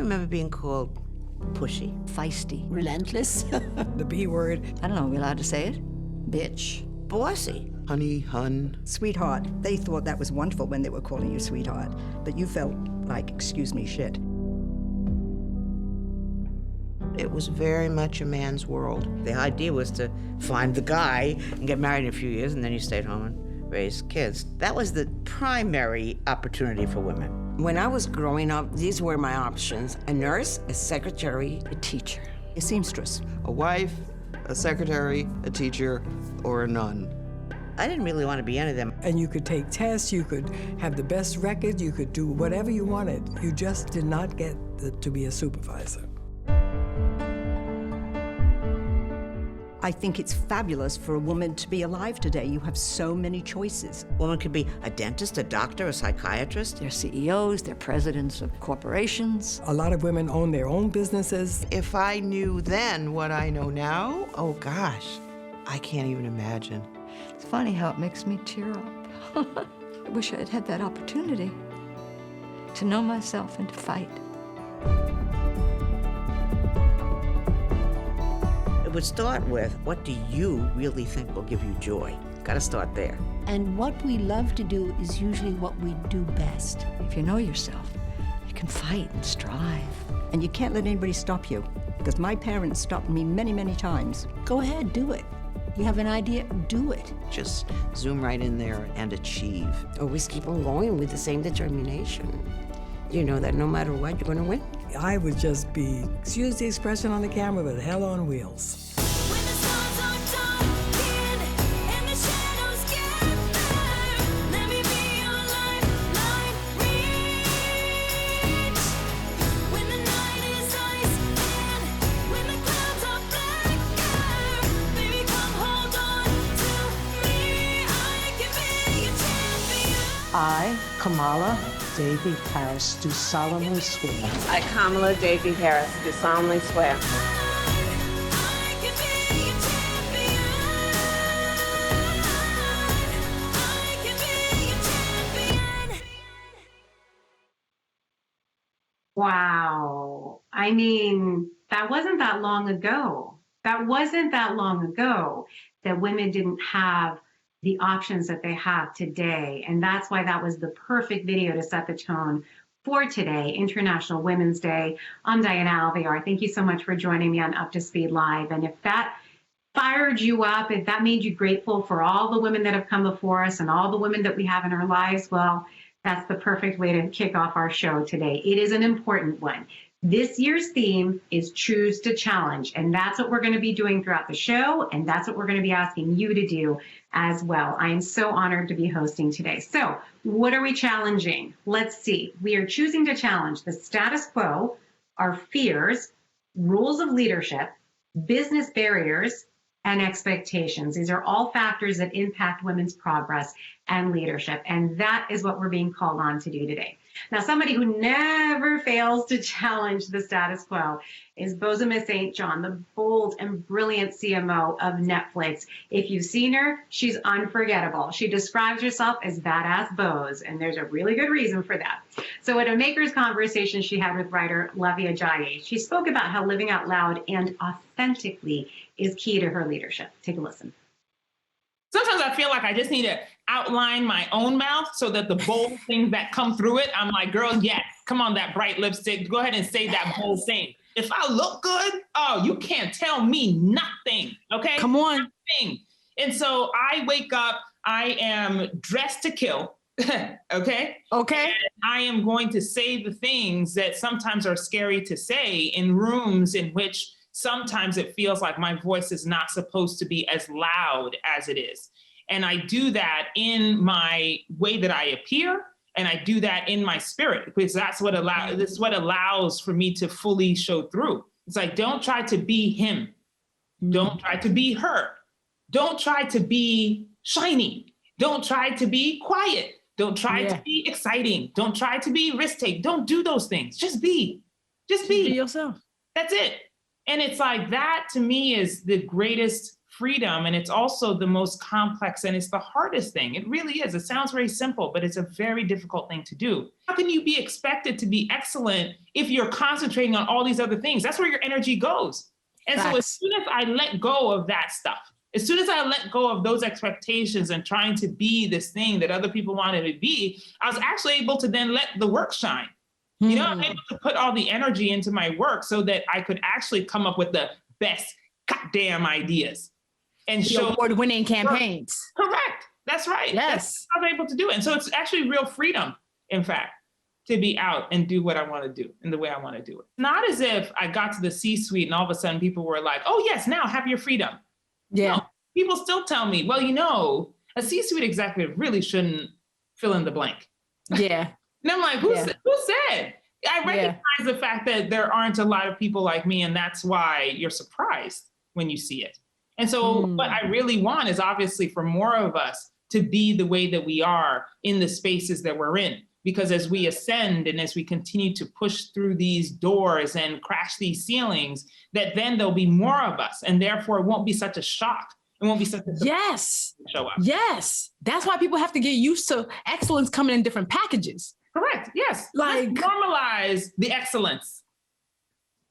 remember being called pushy, feisty, relentless, the B word. I don't know, are we allowed to say it? Bitch. bossy. Honey, hun. Sweetheart. They thought that was wonderful when they were calling you sweetheart, but you felt like, excuse me, shit. It was very much a man's world. The idea was to find the guy and get married in a few years, and then you stayed home and raised kids. That was the primary opportunity for women. When I was growing up, these were my options: a nurse, a secretary, a teacher, A seamstress. A wife, a secretary, a teacher, or a nun. I didn't really want to be any of them. And you could take tests, you could have the best record, you could do whatever you wanted. You just did not get to be a supervisor. I think it's fabulous for a woman to be alive today. You have so many choices. A woman could be a dentist, a doctor, a psychiatrist. They're CEOs, they're presidents of corporations. A lot of women own their own businesses. If I knew then what I know now, oh gosh, I can't even imagine. It's funny how it makes me tear up. I wish I had had that opportunity to know myself and to fight. It would start with, what do you really think will give you joy? Got to start there. and what we love to do is usually what we do best. If you know yourself, you can fight and strive. And you can't let anybody stop you, because my parents stopped me many, many times. Go ahead, do it. You have an idea, do it. Just zoom right in there and achieve. Always keep on going with the same determination. You know that no matter what, you're gonna win. I would just be, excuse the expression on the camera, but hell on wheels. When the stars are darkened and the shadows gather, let me be your lifeline reach. When the night is ice and when the clouds are blacker, baby, come hold on to me. I can be your champion. I, Kamala Davy Harris, do solemnly swear. I, Kamala Davy Harris, do solemnly swear. I can be your champion. I can be your champion. Wow. I mean, that wasn't that long ago. That wasn't that long ago that women didn't have the options that they have today. And that's why that was the perfect video to set the tone for today, International Women's Day. I'm Diana Alvear. Thank you so much for joining me on Up to Speed Live. And if that fired you up, if that made you grateful for all the women that have come before us and all the women that we have in our lives, well, that's the perfect way to kick off our show today. It is an important one. This year's theme is Choose to Challenge, and that's what we're going to be doing throughout the show, and that's what we're going to be asking you to do as well. I am so honored to be hosting today. So what are we challenging? Let's see. We are choosing to challenge the status quo, our fears, rules of leadership, business barriers, and expectations. These are all factors that impact women's progress and leadership, and that is what we're being called on to do today. Now, somebody who never fails to challenge the status quo is Bozoma St. John, the bold and brilliant CMO of Netflix. If you've seen her, she's unforgettable. She describes herself as badass Boz, and there's a really good reason for that. So at a Makers conversation she had with writer Lavia Jaye, she spoke about how living out loud and authentically is key to her leadership. Take a listen. Sometimes I feel like I just need to outline my own mouth so that the bold things that come through it, I'm like, girl, yes, come on, that bright lipstick. Go ahead and say that bold thing. If I look good, oh, you can't tell me nothing, okay? Come on. Nothing. And so I wake up, I am dressed to kill, okay? Okay. And I am going to say the things that sometimes are scary to say in rooms in which sometimes it feels like my voice is not supposed to be as loud as it is. And I do that in my way that I appear, and I do that in my spirit, because that's what allows for me to fully show through. It's like, don't try to be him. Don't try to be her. Don't try to be shiny. Don't try to be quiet. Don't try to be exciting. Don't try to be risk-take. Don't do those things. Just be. Just be yourself. That's it. And it's like, that to me is the greatest freedom, and it's also the most complex, and it's the hardest thing. It really is. It sounds very simple, but it's a very difficult thing to do. How can you be expected to be excellent if you're concentrating on all these other things? That's where your energy goes. And so as soon as I let go of that stuff, as soon as I let go of those expectations and trying to be this thing that other people wanted to be, I was actually able to then let the work shine. You know, I'm able to put all the energy into my work so that I could actually come up with the best goddamn ideas and show award-winning campaigns. Correct. That's right. Yes. That's how I'm able to do it. And so it's actually real freedom, in fact, to be out and do what I want to do in the way I want to do it. Not as if I got to the C-suite and all of a sudden people were like, oh yes, now have your freedom. Yeah. No, people still tell me, well, you know, a C-suite executive really shouldn't fill in the blank. Yeah. And I'm like, who said? I recognize the fact that there aren't a lot of people like me, and that's why you're surprised when you see it. And so what I really want is obviously for more of us to be the way that we are in the spaces that we're in. Because as we ascend and as we continue to push through these doors and crash these ceilings, that then there'll be more of us, and therefore it won't be such a shock. It won't be such a Yes. show up. Yes. That's why people have to get used to excellence coming in different packages. Correct. Yes. Like- Let's normalize the excellence.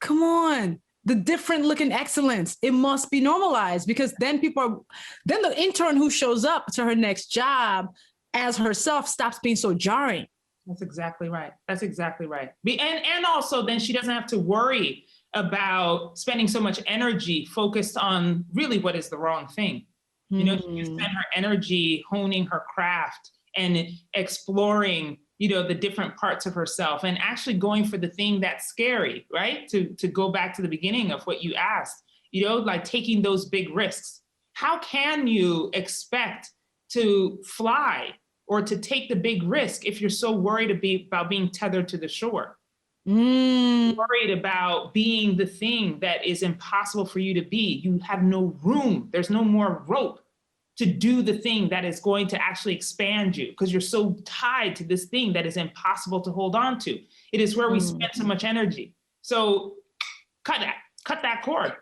Come on. The different looking excellence. It must be normalized, because then then the intern who shows up to her next job as herself stops being so jarring. That's exactly right. That's exactly right. And also then she doesn't have to worry about spending so much energy focused on really what is the wrong thing. You know, she can spend her energy honing her craft and exploring, you know, the different parts of herself and actually going for the thing that's scary, right? To go back to the beginning of what you asked, you know, like taking those big risks. How can you expect to fly or to take the big risk if you're so worried about being tethered to the shore? Worried about being the thing that is impossible for you to be. You have no room. There's no more rope to do the thing that is going to actually expand you, because you're so tied to this thing that is impossible to hold on to. It is where we spend so much energy. So cut that cord.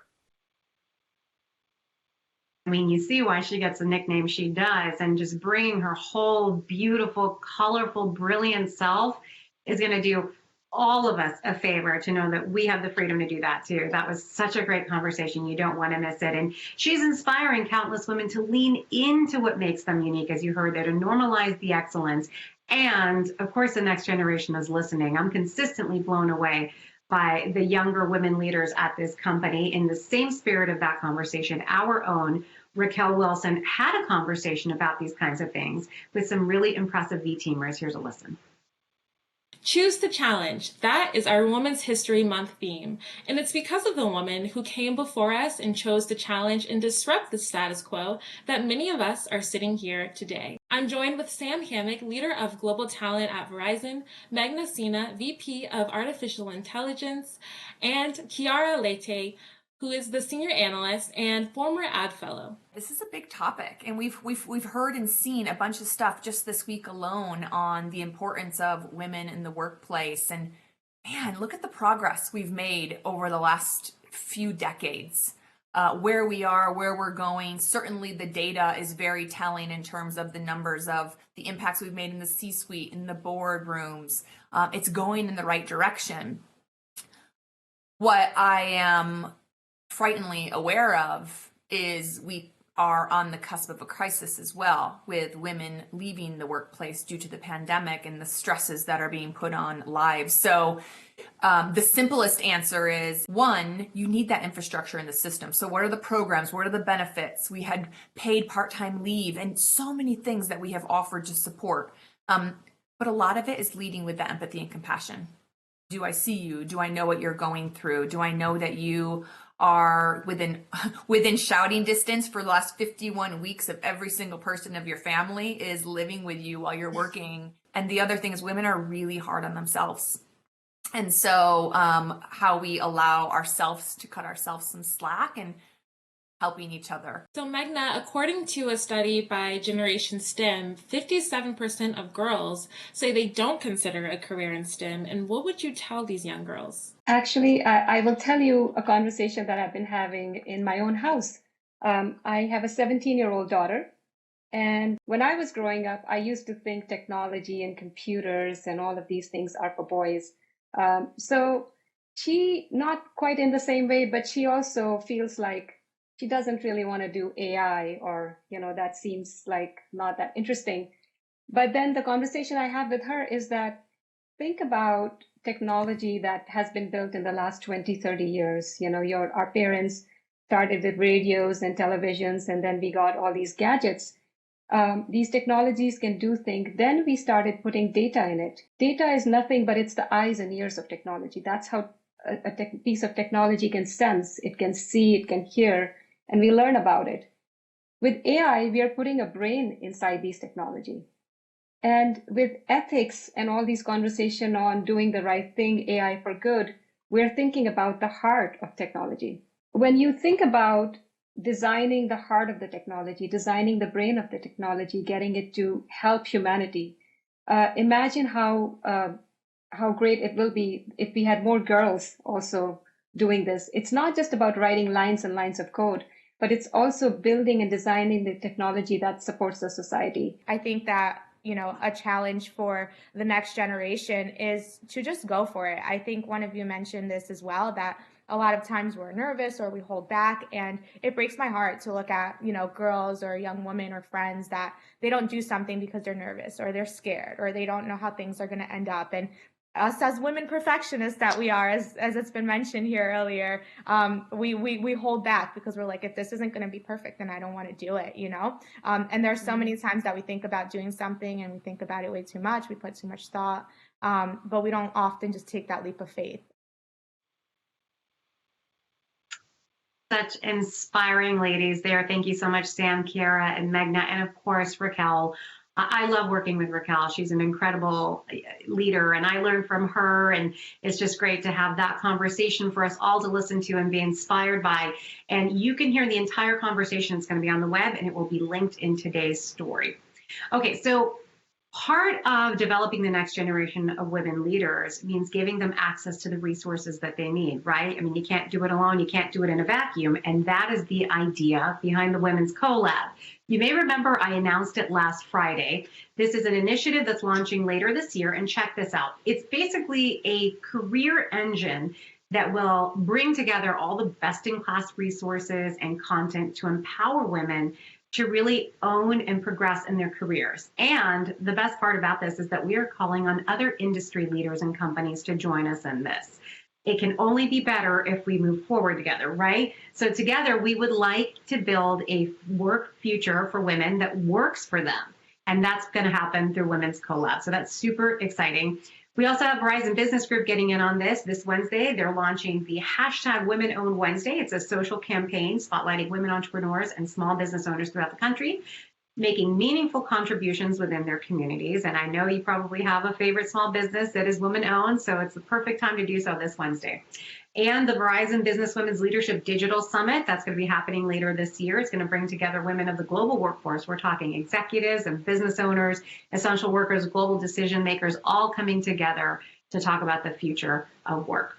I mean, you see why she gets the nickname she does, and just bringing her whole beautiful, colorful, brilliant self is going to do all of us a favor to know that we have the freedom to do that too. That was such a great conversation. You don't want to miss it. And she's inspiring countless women to lean into what makes them unique, as you heard there, to normalize the excellence. And of course, the next generation is listening. I'm consistently blown away by the younger women leaders at this company. In the same spirit of that conversation, our own Raquel Wilson had a conversation about these kinds of things with some really impressive V-teamers. Here's a listen. Choose the challenge. That is our Women's History Month theme. And it's because of the woman who came before us and chose to challenge and disrupt the status quo that many of us are sitting here today. I'm joined with Sam Hammock, leader of global talent at Verizon, Magna Sina, VP of Artificial Intelligence, and Kiara Leite, who is the senior analyst and former ad fellow. This is a big topic, and we've heard and seen a bunch of stuff just this week alone on the importance of women in the workplace. And man, look at the progress we've made over the last few decades. Where we are, where we're going. Certainly the data is very telling in terms of the numbers of the impacts we've made in the C-suite, in the boardrooms. It's going in the right direction. What I am frighteningly aware of is we are on the cusp of a crisis as well, with women leaving the workplace due to the pandemic and the stresses that are being put on lives. So the simplest answer is, one, you need that infrastructure in the system. So what are the programs? What are the benefits? We had paid part-time leave and so many things that we have offered to support. But a lot of it is leading with the empathy and compassion. Do I see you? Do I know what you're going through? Do I know that you are within shouting distance for the last 51 weeks of every single person of your family is living with you while you're working? And the other thing is, women are really hard on themselves. And so how we allow ourselves to cut ourselves some slack and helping each other. So Magna, according to a study by Generation STEM, 57% of girls say they don't consider a career in STEM. And what would you tell these young girls? Actually, I will tell you a conversation that I've been having in my own house. I have a 17-year-old daughter. And when I was growing up, I used to think technology and computers and all of these things are for boys. So she, not quite in the same way, but she also feels like she doesn't really want to do AI, or, that seems like not that interesting. But then the conversation I have with her is that think about technology that has been built in the last 20, 30 years. Our parents started with radios and televisions, and then we got all these gadgets. These technologies can do things. Then we started putting data in it. Data is nothing but it's the eyes and ears of technology. That's how a piece of technology can sense, it can see, it can hear, and we learn about it. With AI, we are putting a brain inside these technology. And with ethics and all these conversation on doing the right thing, AI for good, we're thinking about the heart of technology. When you think about designing the heart of the technology, designing the brain of the technology, getting it to help humanity, imagine how great it will be if we had more girls also doing this. It's not just about writing lines and lines of code, but it's also building and designing the technology that supports the society. I think that, a challenge for the next generation is to just go for it. I think one of you mentioned this as well, that a lot of times we're nervous or we hold back, and it breaks my heart to look at, girls or young women or friends that they don't do something because they're nervous or they're scared or they don't know how things are going to end up. And us as women perfectionists that we are, as it's been mentioned here earlier, we hold back because we're like, if this isn't going to be perfect, then I don't want to do it, and there's so many times that we think about doing something and we think about it way too much. We put too much thought, but we don't often just take that leap of faith. Such inspiring ladies there. Thank you so much, Sam, Kiara, and Meghna, and of course, Raquel. I love working with Raquel. She's an incredible leader, and I learn from her, and it's just great to have that conversation for us all to listen to and be inspired by. And you can hear the entire conversation. It's going to be on the web, and it will be linked in today's story. Okay, so part of developing the next generation of women leaders means giving them access to the resources that they need, right? I mean, you can't do it alone. You can't do it in a vacuum. And that is the idea behind the Women's CoLab. You may remember I announced it last Friday. This is an initiative that's launching later this year, and check this out. It's basically a career engine that will bring together all the best-in-class resources and content to empower women to really own and progress in their careers. And the best part about this is that we are calling on other industry leaders and companies to join us in this. It can only be better if we move forward together, right? So together, we would like to build a work future for women that works for them. And that's going to happen through Women's CoLab. So that's super exciting. We also have Verizon Business Group getting in on this Wednesday. They're launching the hashtag Women Own Wednesday. It's a social campaign spotlighting women entrepreneurs and small business owners throughout the country, making meaningful contributions within their communities. And I know you probably have a favorite small business that is women-owned, so it's the perfect time to do so this Wednesday. And the Verizon Business Women's Leadership Digital Summit, that's going to be happening later this year. It's going to bring together women of the global workforce. We're talking executives and business owners, essential workers, global decision makers, all coming together to talk about the future of work.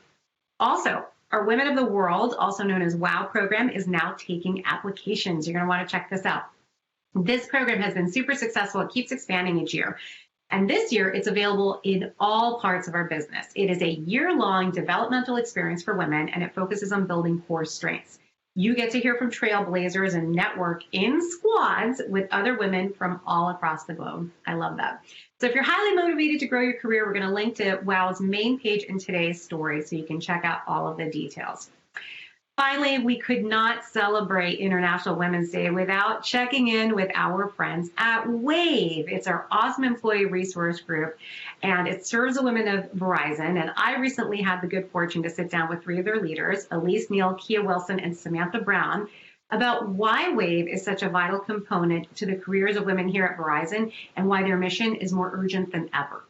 Also, our Women of the World, also known as WOW program, is now taking applications. You're going to want to check this out. This program has been super successful. It keeps expanding each year. And this year, it's available in all parts of our business. It is a year-long developmental experience for women, and it focuses on building core strengths. You get to hear from trailblazers and network in squads with other women from all across the globe. I love that. So if you're highly motivated to grow your career, we're going to link to WOW's main page in today's story so you can check out all of the details. Finally, we could not celebrate International Women's Day without checking in with our friends at WAVE. It's our awesome employee resource group, and it serves the women of Verizon. And I recently had the good fortune to sit down with 3 of their leaders, Elise Neal, Kia Wilson, and Samantha Brown, about why WAVE is such a vital component to the careers of women here at Verizon and why their mission is more urgent than ever.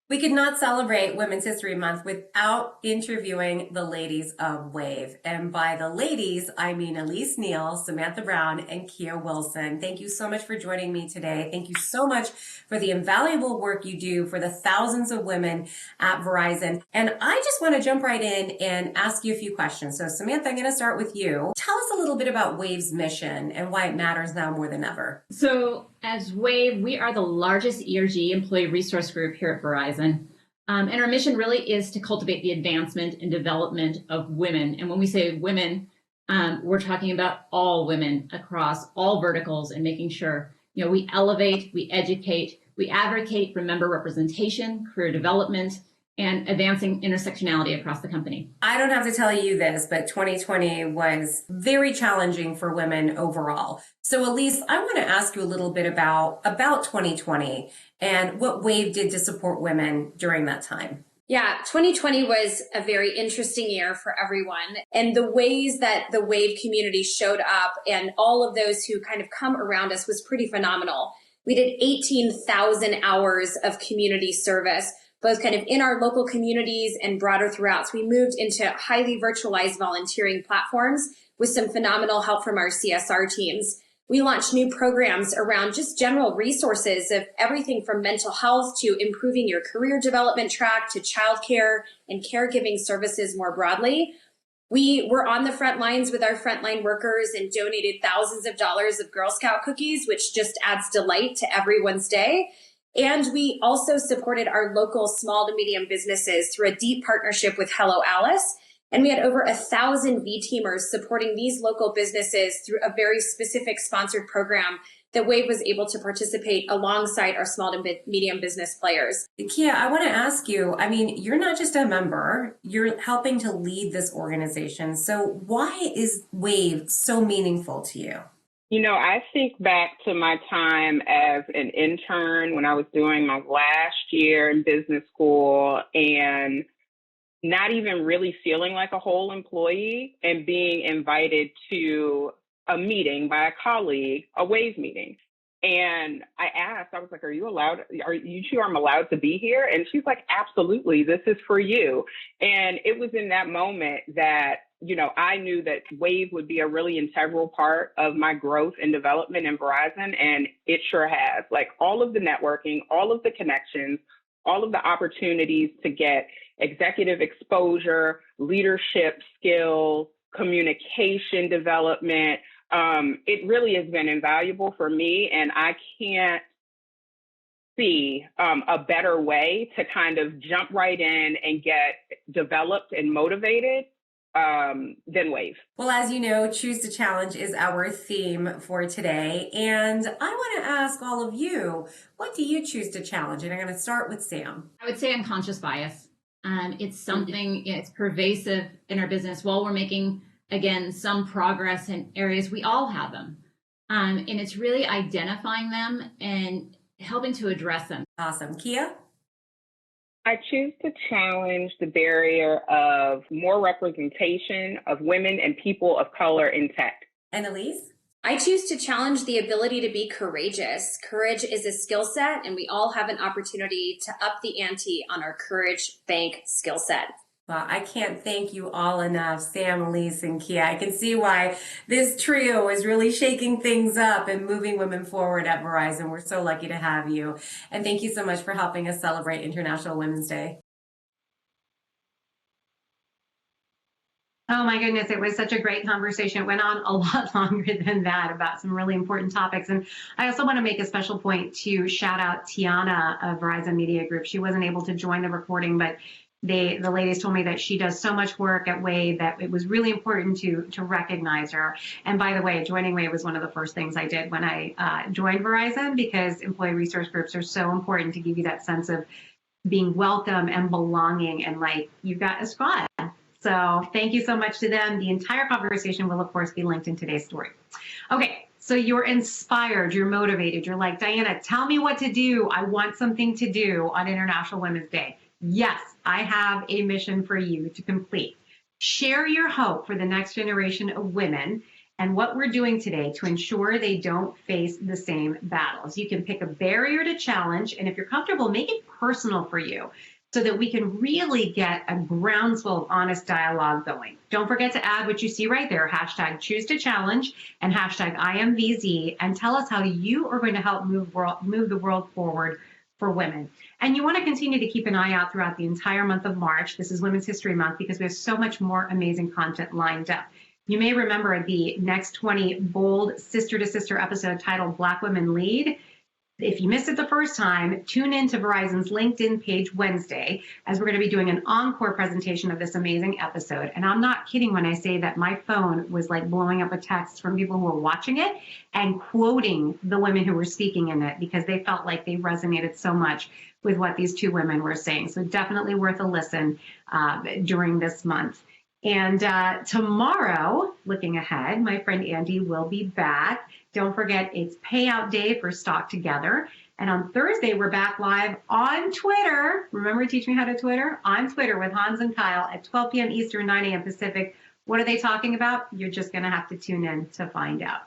We could not celebrate Women's History Month without interviewing the ladies of WAVE. And by the ladies, I mean Elise Neal, Samantha Brown, and Kia Wilson. Thank you so much for joining me today. Thank you so much for the invaluable work you do for the thousands of women at Verizon. And I just want to jump right in and ask you a few questions. So Samantha, I'm going to start with you. Tell us a little bit about WAVE's mission and why it matters now more than ever. So as WAVE, we are the largest ERG employee resource group here at Verizon. And our mission really is to cultivate the advancement and development of women. And when we say women, we're talking about all women across all verticals and making sure, we elevate, we educate, we advocate for member representation, career development, and advancing intersectionality across the company. I don't have to tell you this, but 2020 was very challenging for women overall. So Elise, I want to ask you a little bit about 2020 and what WAVE did to support women during that time. Yeah, 2020 was a very interesting year for everyone. And the ways that the WAVE community showed up and all of those who kind of come around us was pretty phenomenal. We did 18,000 hours of community service, both kind of in our local communities and broader throughout. So we moved into highly virtualized volunteering platforms with some phenomenal help from our CSR teams. We launched new programs around just general resources of everything from mental health to improving your career development track to childcare and caregiving services more broadly. We were on the front lines with our frontline workers and donated thousands of dollars of Girl Scout cookies, which just adds delight to everyone's day. And we also supported our local small to medium businesses through a deep partnership with Hello Alice. And we had over 1,000 V-teamers supporting these local businesses through a very specific sponsored program that WAVE was able to participate alongside our small to medium business players. Kia, I want to ask you, you're not just a member, you're helping to lead this organization. So why is WAVE so meaningful to you? I think back to my time as an intern when I was doing my last year in business school and not even really feeling like a whole employee and being invited to a meeting by a colleague, a WAVE meeting. And I asked, I was like, are you sure I'm allowed to be here? And she's like, absolutely, this is for you. And it was in that moment that I knew that WAVE would be a really integral part of my growth and development in Verizon, and it sure has. Like all of the networking, all of the connections, all of the opportunities to get executive exposure, leadership skills, communication development. It really has been invaluable for me, and I can't see a better way to kind of jump right in and get developed and motivated than WAVE. Well, as you know, Choose to Challenge is our theme for today. And I want to ask all of you, what do you choose to challenge? And I'm going to start with Sam. I would say unconscious bias. It's something, it's pervasive in our business. While we're making, again, some progress in areas, we all have them. And it's really identifying them and helping to address them. Awesome. Kia? I choose to challenge the barrier of more representation of women and people of color in tech. And Elise? I choose to challenge the ability to be courageous. Courage is a skill set, and we all have an opportunity to up the ante on our Courage Bank skill set. Well, I can't thank you all enough, Sam, Elise, and Kia. I can see why this trio is really shaking things up and moving women forward at Verizon. We're so lucky to have you. And thank you so much for helping us celebrate International Women's Day. Oh my goodness, it was such a great conversation. It went on a lot longer than that about some really important topics. And I also want to make a special point to shout out Tiana of Verizon Media Group. She wasn't able to join the recording, but the ladies told me that she does so much work at WAVE that it was really important to recognize her. And by the way, joining WAVE was one of the first things I did when I joined Verizon, because employee resource groups are so important to give you that sense of being welcome and belonging and like you've got a squad. So thank you so much to them. The entire conversation will, of course, be linked in today's story. Okay, so you're inspired, you're motivated. You're like, Diana, tell me what to do. I want something to do on International Women's Day. Yes, I have a mission for you to complete. Share your hope for the next generation of women and what we're doing today to ensure they don't face the same battles. You can pick a barrier to challenge, and if you're comfortable, make it personal for you so that we can really get a groundswell of honest dialogue going. Don't forget to add what you see right there, hashtag choose to challenge and hashtag IMVZ, and tell us how you are going to help move the world forward for women. And you want to continue to keep an eye out throughout the entire month of March. This is Women's History Month because we have so much more amazing content lined up. You may remember the next 20 bold sister to sister episode titled Black Women Lead. If you missed it the first time, tune in to Verizon's LinkedIn page Wednesday, as we're going to be doing an encore presentation of this amazing episode. And I'm not kidding when I say that my phone was like blowing up with texts from people who were watching it and quoting the women who were speaking in it because they felt like they resonated so much with what these two women were saying. So definitely worth a listen during this month. And tomorrow, looking ahead, my friend Andy will be back. Don't forget, it's payout day for Stock Together. And on Thursday, we're back live on Twitter. Remember, teach me how to Twitter? On Twitter with Hans and Kyle at 12 p.m. Eastern, 9 a.m. Pacific. What are they talking about? You're just going to have to tune in to find out.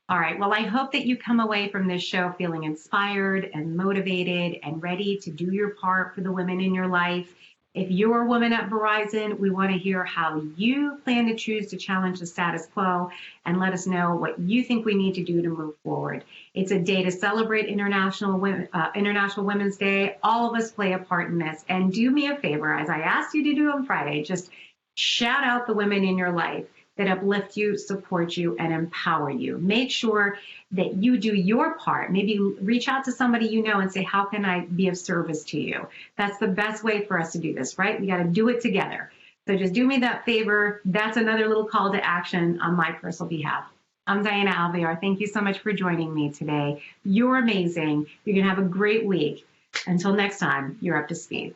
All right. Well, I hope that you come away from this show feeling inspired and motivated and ready to do your part for the women in your life. If you're a woman at Verizon, we want to hear how you plan to choose to challenge the status quo and let us know what you think we need to do to move forward. It's a day to celebrate International Women's Day. All of us play a part in this. And do me a favor, as I asked you to do on Friday, just shout out the women in your life that uplift you, support you, and empower you. Make sure that you do your part. Maybe reach out to somebody you know and say, how can I be of service to you? That's the best way for us to do this, right? We got to do it together. So just do me that favor. That's another little call to action on my personal behalf. I'm Diana Alvear. Thank you so much for joining me today. You're amazing. You're going to have a great week. Until next time, you're up to speed.